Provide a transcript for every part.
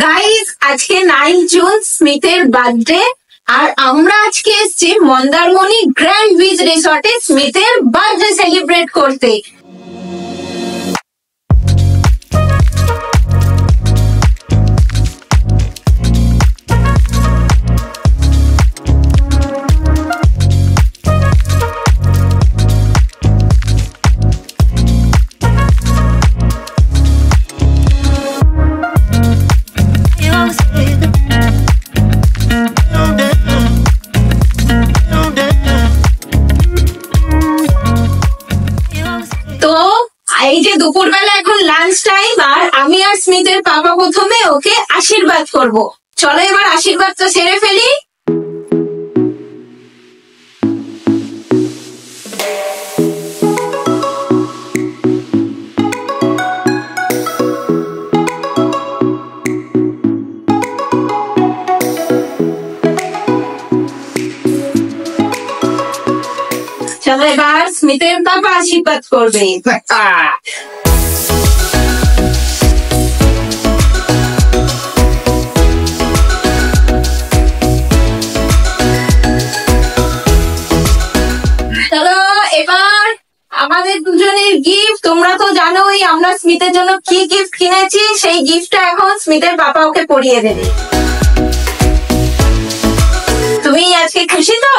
Guys, আজকে 9 June স্মিথের birthday. আর আমরা আজকে এসেছি মন্দারমণি গ্র্যান্ড বিচ রিসর্টে স্মিথের বার্থডে সেলিব্রেট করতে। এই যে দুপুরবেলা এখন লাঞ্চ টাইম, আর আমি আর স্মিথের পাপা প্রথমে ওকে আশীর্বাদ করব। চলো এবার আশীর্বাদটা সেরে ফেলি। চলো এবার স্মিথের পাপা আশীর্বাদ করবে। চলো এবার আমাদের দুজনের গিফট। তোমরা তো জানোই আমরা স্মিথের জন্য কি গিফট কিনেছি, সেই গিফটটা এখন স্মিথের পাপা ওকে পরিয়ে দেবে। তুমি আজকে খুশি তো?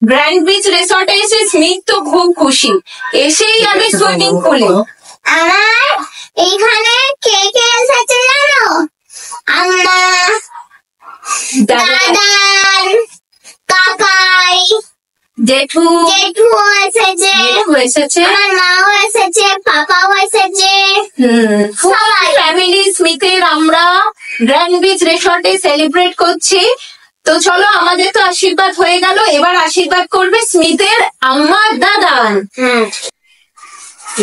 গ্র্যান্ড বিচ রিসর্টে এসে স্মিথ তো খুব খুশি। এসেই আগে সুইমিং পুলে। আমার এখানে কে কে এসেছে জানো? আম্মা, দাদার, কাকাই, জেঠু এসেছে, আমার মাও এসেছে, পাপাও এসেছে। সবাই ফ্যামিলি স্মিথের আমরা গ্র্যান্ড বিচ রিসর্টে সেলিব্রেট করছি। তো চলো, আমাদের তো আশীর্বাদ হয়ে গেল, এবার আশীর্বাদ করবে স্মিথের আম্মা দাদান।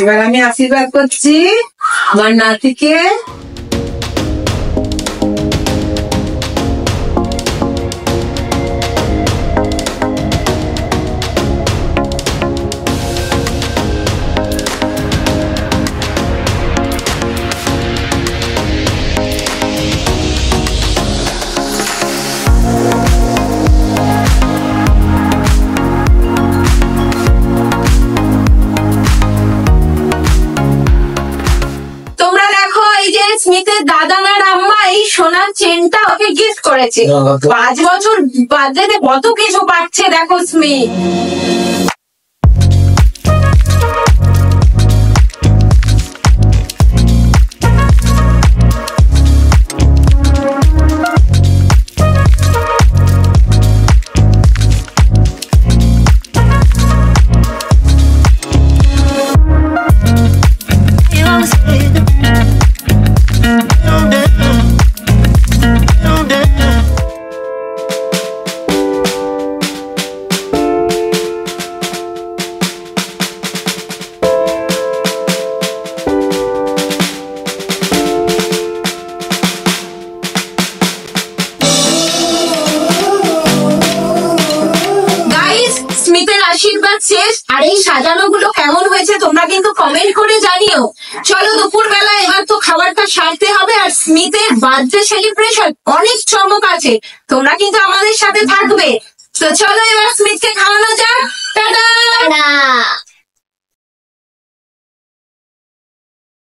এবার আমি আশীর্বাদ করছি আমার নাতিকে। স্মিথের দাদান আর আম্মা এই সোনার চেনটা ওকে গিফট করেছে। 5 বছর বার্থডে কত কিছু পাচ্ছে দেখো স্মিথ। স্মিথের আশীর্বাদ শেষ, আর এই সাজানো গুলো কেমন হয়েছে তোমরা কিন্তু কমেন্ট করে জানিও। চলো দুপুর বেলা এবার তো খাবারটা সারতে হবে, আর স্মিথের বার্থডে সেলিব্রেশন অনেক চমক আছে, তোমরা কিন্তু আমাদের সাথে থাকবে। তো চলো এবার স্মিথকে খাওয়ানো যাক। টাটা।